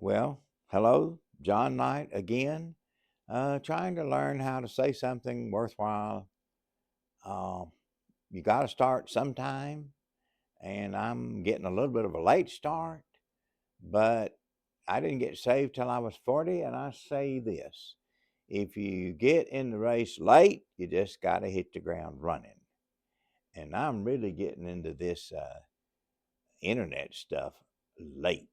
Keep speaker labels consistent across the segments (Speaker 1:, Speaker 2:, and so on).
Speaker 1: Well, hello, John Knight again. Trying to learn how to say something worthwhile. Um, you got to start sometime, and I'm getting a little bit of a late start, but I didn't get saved till I was 40, and I say this: if you get in the race late, you just got to hit the ground running. And I'm really getting into this internet stuff late.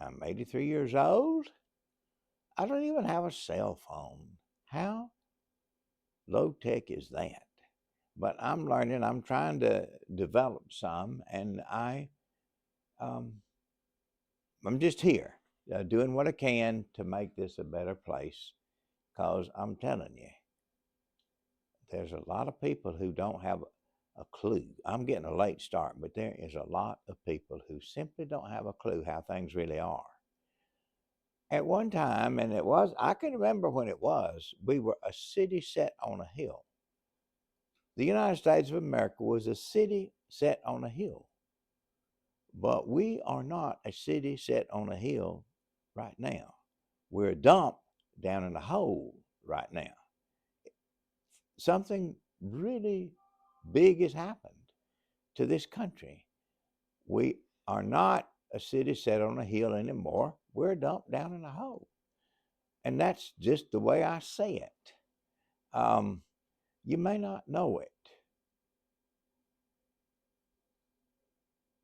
Speaker 1: I'm 83 years old. I don't even have a cell phone. How low tech is that? But I'm learning. I'm trying to develop some, and um, I'm just here doing what I can to make this a better place. Cause I'm telling you, there's a lot of people who don't have a clue. I'm getting a late start, but there is a lot of people who simply don't have a clue how things really are. At one time, and I can remember when it was, we were a city set on a hill. The United States of America was a city set on a hill, but we are not a city set on a hill right now. We're a dump down in a hole right now. Something really big has happened to this country. We are not a city set on a hill anymore. We're a dump down in a hole. And that's just the way I say it. Um, you may not know it,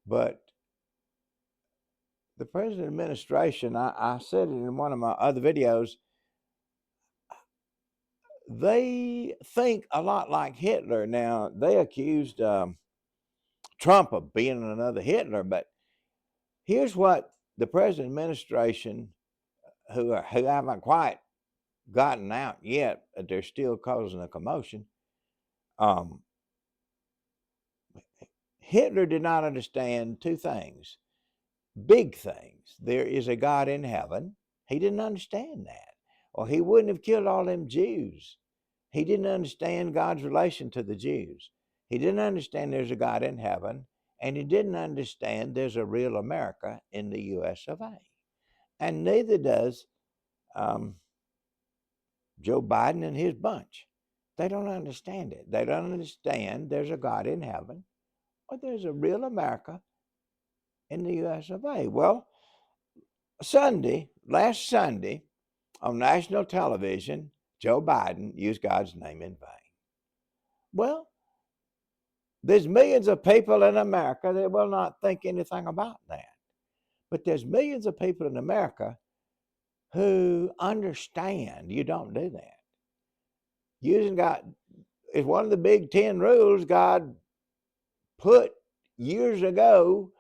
Speaker 1: but the present administration, I said it in one of my other videos, they think a lot like Hitler. Now, they accused Trump of being another Hitler, but here's what the present administration, who haven't quite gotten out yet, but they're still causing a commotion. Um, Hitler did not understand two things, big things. There is a God in heaven. He didn't understand that, or he wouldn't have killed all them Jews. He didn't understand God's relation to the Jews. He didn't understand there's a God in heaven, and he didn't understand there's a real America in the US of A. And neither does um, Joe Biden and his bunch. They don't understand it. They don't understand there's a God in heaven or there's a real America in the US of A. Well, last Sunday, on national television, Joe Biden used God's name in vain. Well, there's millions of people in America that will not think anything about that. But there's millions of people in America who understand you don't do that. Using God is one of the big 10 rules God put years ago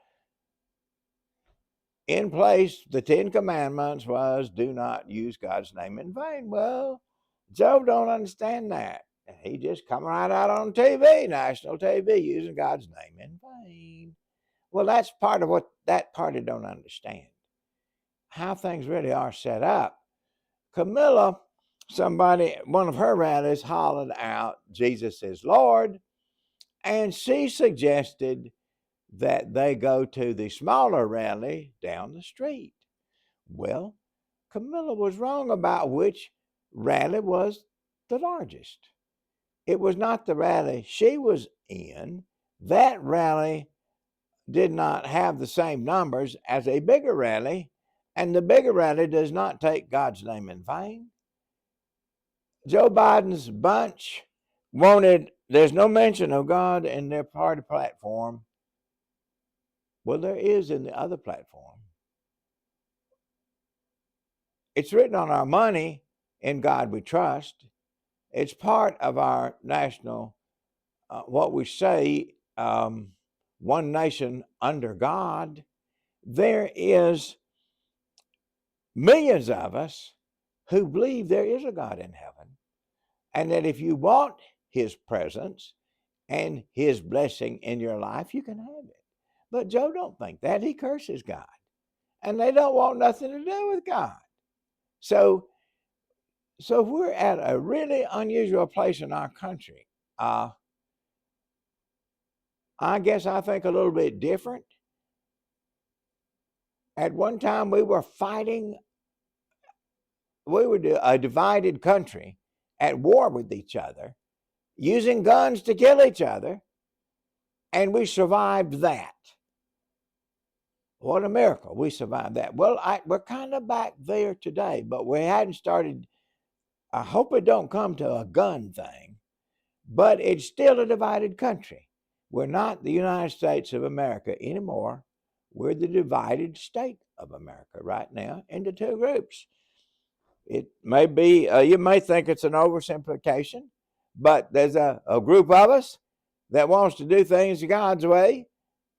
Speaker 1: in place. The 10 commandments was do not use God's name in vain. Well, Joe don't understand that. He just come right out on TV, national TV, using God's name in vain. Well, that's part of what that party don't understand. How things really are set up. Camilla, one of her rallies hollered out, Jesus is Lord. And she suggested that they go to the smaller rally down the street. Well, Camilla was wrong about which rally was the largest. It was not the rally she was in. That rally did not have the same numbers as a bigger rally, and the bigger rally does not take God's name in vain. Joe Biden's bunch there's no mention of God in their party platform. Well, there is in the other platform. It's written on our money, in God we trust. It's part of our national, what we say, one nation under God. There is millions of us who believe there is a God in heaven, and that if you want his presence and his blessing in your life, you can have it. But Joe don't think that. He curses God, and they don't want nothing to do with God. So, so we're at a really unusual place in our country. Uh, I guess I think a little bit different. At one time, we were fighting, we were a divided country at war with each other, using guns to kill each other, and we survived that. What a miracle. We survived that. Well, we're kind of back there today, but we hadn't started. I hope it don't come to a gun thing, but it's still a divided country. We're not the United States of America anymore. We're the divided state of America right now into two groups. It may be, you may think it's an oversimplification, but there's a group of us that wants to do things God's way,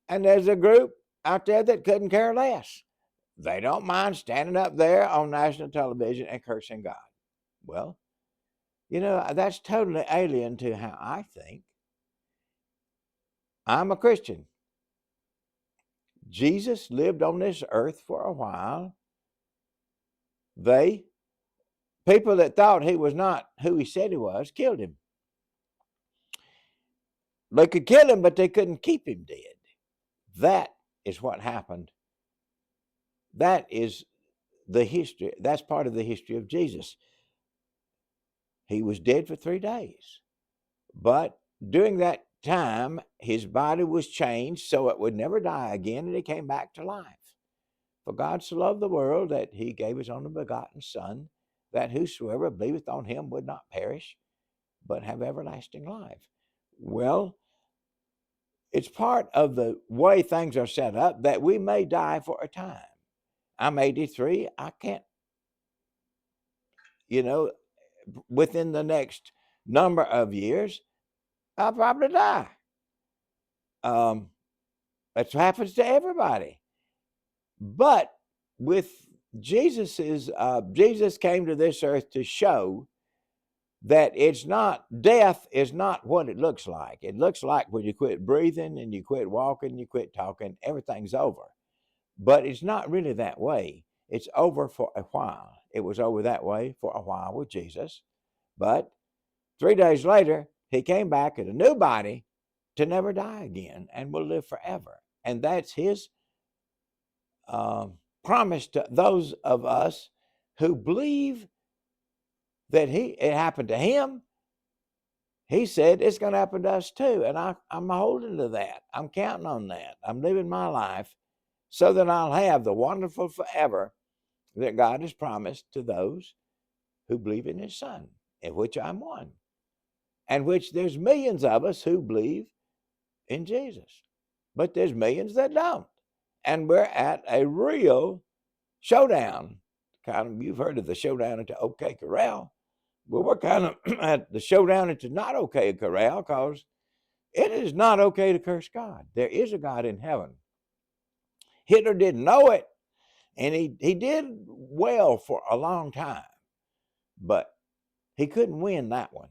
Speaker 1: and there's a group out there that couldn't care less. They don't mind standing up there on national television and cursing God. Well, that's totally alien to how I think. I'm a Christian. Jesus lived on this earth for a while. People that thought he was not who he said he was, killed him. They could kill him, but they couldn't keep him dead. That is what happened. That is the history. That's part of the history of Jesus. He was dead for 3 days. But during that time, his body was changed so it would never die again, and he came back to life. For God so loved the world that he gave his only begotten Son, that whosoever believeth on him would not perish, but have everlasting life. Well, it's part of the way things are set up that we may die for a time. I'm 83. I can't, within the next number of years, I'll probably die. That happens to everybody. But with Jesus came to this earth to show that death is not what it looks like. It looks like when you quit breathing and you quit walking, you quit talking, everything's over. But it's not really that way. It's over for a while. It was over that way for a while with Jesus. But 3 days later, he came back in a new body to never die again and will live forever. And that's his promise to those of us who believe that it happened to him. He said it's going to happen to us too. And I'm holding to that. I'm counting on that. I'm living my life so that I'll have the wonderful forever that God has promised to those who believe in his Son, in which I'm one, and which there's millions of us who believe in Jesus. But there's millions that don't. And we're at a real showdown. You've heard of the showdown at the OK Corral. Well, we're kind of at the showdown at the not OK Corral, because it is not okay to curse God. There is a God in heaven. Hitler didn't know it, and he did well for a long time, but he couldn't win that one.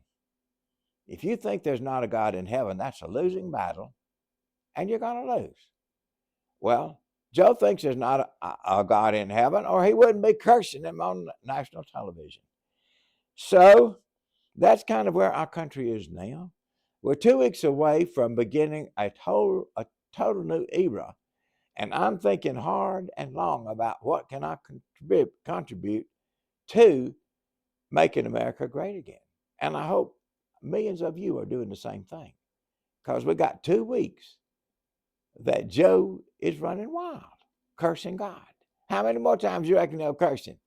Speaker 1: If you think there's not a God in heaven, that's a losing battle, and you're going to lose. Well, Joe thinks there's not a God in heaven, or he wouldn't be cursing him on national television. So that's kind of where our country is now. We're 2 weeks away from beginning a total new era. And I'm thinking hard and long about what can I contribute to making America great again. And I hope millions of you are doing the same thing, because we got 2 weeks that Joe is running wild, cursing God. How many more times you reckon they'll curse him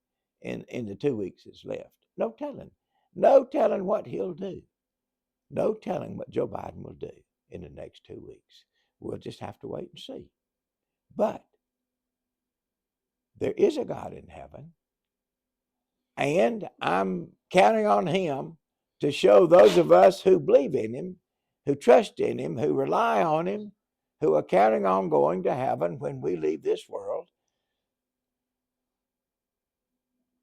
Speaker 1: in the 2 weeks that's left? No telling. No telling what he'll do. No telling what Joe Biden will do in the next 2 weeks. We'll just have to wait and see. But there is a God in heaven, and I'm counting on him to show those of us who believe in him, who trust in him, who rely on him, who are counting on going to heaven when we leave this world.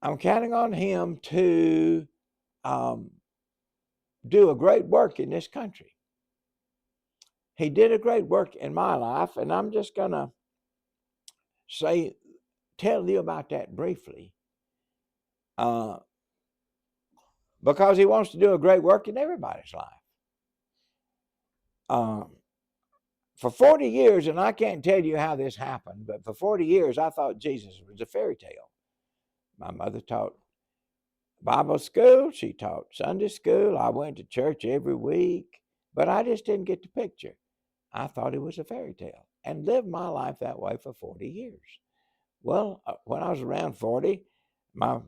Speaker 1: I'm counting on him to do a great work in this country. He did a great work in my life, and I'm just going to tell you about that briefly, because he wants to do a great work in everybody's life. for 40 years, and I can't tell you how this happened, but for 40 years, I thought Jesus was a fairy tale. My mother taught Bible school. She taught Sunday school. I went to church every week, but I just didn't get the picture. I thought it was a fairy tale and lived my life that way for 40 years. Well, when I was around 40, my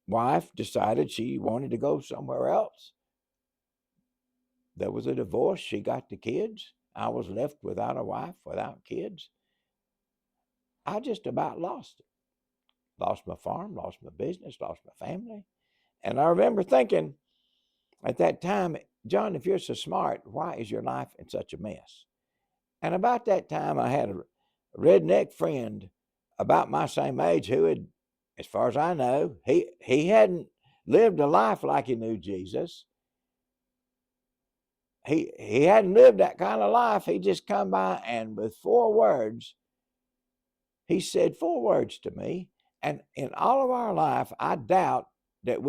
Speaker 1: wife decided she wanted to go somewhere else. There was a divorce. She got the kids. I was left without a wife, without kids. I just about lost it. Lost my farm, lost my business, lost my family. And I remember thinking at that time, John, if you're so smart, why is your life in such a mess? And about that time, I had a redneck friend about my same age who had, as far as I know, he hadn't lived a life like he knew Jesus. He hadn't lived that kind of life. He just come by and with 4 words, he said 4 words to me. And in all of our life, I doubt that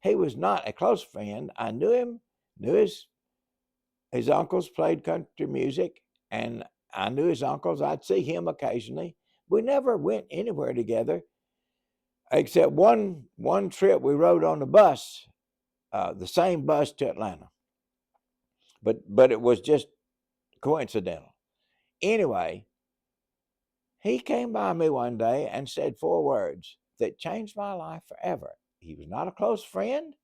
Speaker 1: he was not a close friend. I knew him, knew his uncles played country music, and I knew his uncles. I'd see him occasionally. We never went anywhere together, except one trip we rode on the bus, the same bus to Atlanta. But it was just coincidental. Anyway, he came by me one day and said 4 words that changed my life forever. He was not a close friend,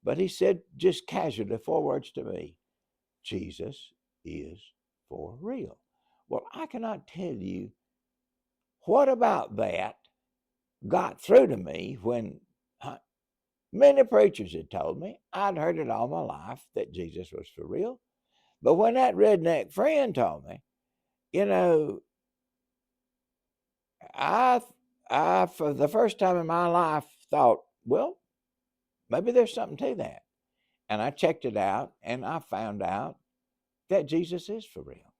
Speaker 1: but he said just casually 4 words to me: Jesus is for real. Well, I cannot tell you what about that got through to me when many preachers had told me. I'd heard it all my life that Jesus was for real. But when that redneck friend told me, you know, I for the first time in my life thought, well, maybe there's something to that. And I checked it out and I found out that Jesus is for real.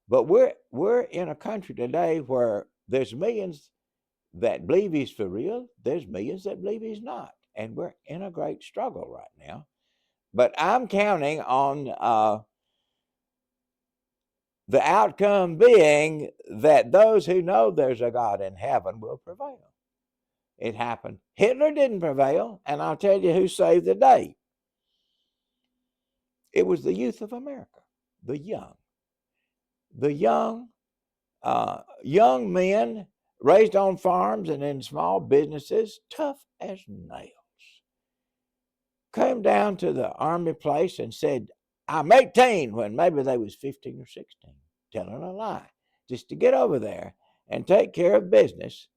Speaker 1: But we're in a country today where there's millions that believe he's for real. There's millions that believe he's not. And we're in a great struggle right now. But I'm counting on the outcome being that those who know there's a God in heaven will prevail. It happened. Hitler didn't prevail, and I'll tell you who saved the day. It was the youth of America, the young men raised on farms and in small businesses, tough as nails, came down to the army place and said, I'm 18, when maybe they was 15 or 16, telling a lie, just to get over there and take care of business.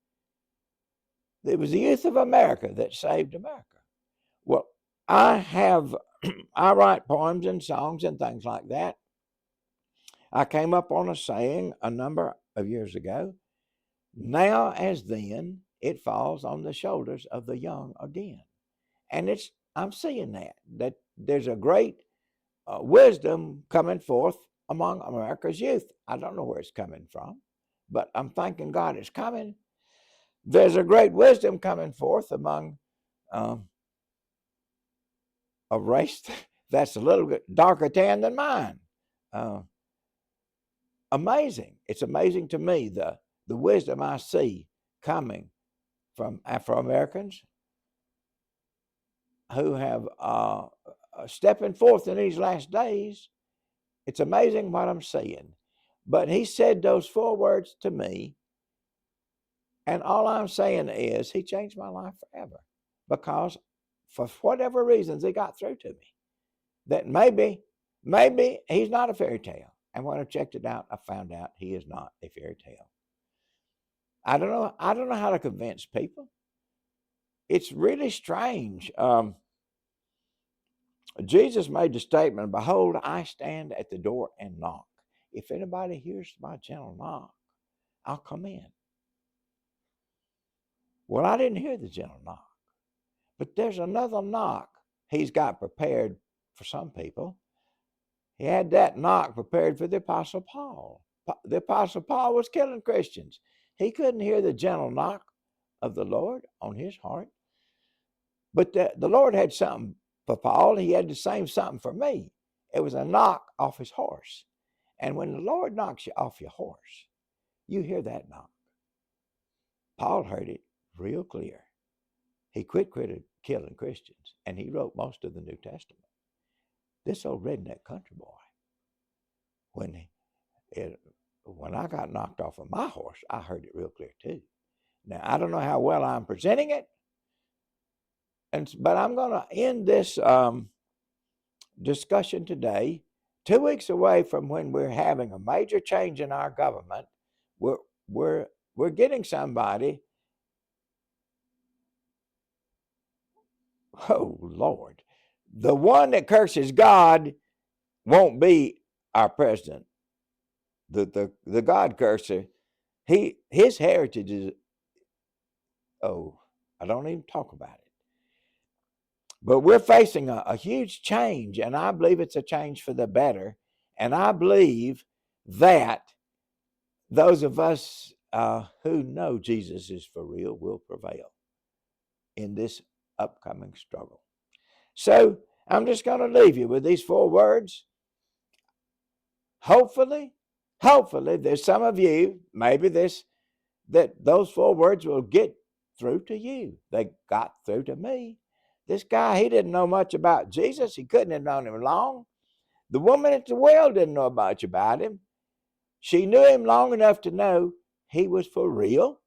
Speaker 1: It was the youth of America that saved America. Well, I write poems and songs and things like that. I came up on a saying a number of years ago: now as then, it falls on the shoulders of the young again. And I'm seeing that there's a great wisdom coming forth among America's youth. I don't know where it's coming from, but I'm thanking God it's coming. There's a great wisdom coming forth among a race that's a little bit darker tan than mine. Amazing. It's amazing to me the wisdom I see coming from Afro-Americans who have stepping forth in these last days. It's amazing what I'm seeing. But he said those 4 words to me, and all I'm saying is he changed my life forever, because for whatever reasons he got through to me, that maybe he's not a fairy tale. And when I checked it out, I found out he is not a fairy tale. I don't know how to convince people. It's really strange. Jesus made the statement, behold, I stand at the door and knock. If anybody hears my gentle knock, I'll come in. Well, I didn't hear the gentle knock, but there's another knock he's got prepared for some people. He had that knock prepared for the Apostle Paul. The Apostle Paul was killing Christians. He couldn't hear the gentle knock of the Lord on his heart. But the Lord had something for Paul. He had the same something for me. It was a knock off his horse. And when the Lord knocks you off your horse, you hear that knock. Paul heard it real clear. He quit killing Christians, and he wrote most of the New Testament. This old redneck country boy, when I got knocked off of my horse, I heard it real clear too. Now, I don't know how well I'm presenting it, but I'm going to end this discussion today, 2 weeks away from when we're having a major change in our government. We're getting somebody. Oh, Lord. The one that curses God won't be our president. The God curser, his heritage is, I don't even talk about it. But we're facing a huge change, and I believe it's a change for the better. And I believe that those of us who know Jesus is for real will prevail in this upcoming struggle. So I'm just going to leave you with these 4 words. Hopefully, there's some of you, maybe that those 4 words will get through to you. They got through to me. This guy, he didn't know much about Jesus. He couldn't have known him long. The woman at the well didn't know much about him. She knew him long enough to know he was for real.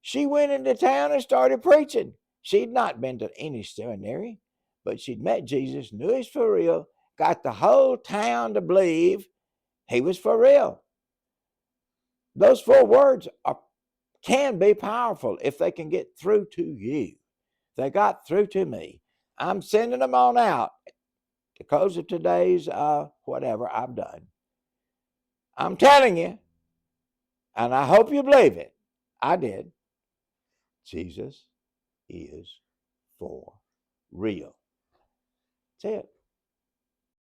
Speaker 1: She went into town and started preaching. She'd not been to any seminary, but she'd met Jesus, knew he's for real, got the whole town to believe he was for real. Those 4 words can be powerful if they can get through to you. They got through to me. I'm sending them on out to close of today's whatever I've done. I'm telling you, and I hope you believe it. I did. Jesus is for real. That's it.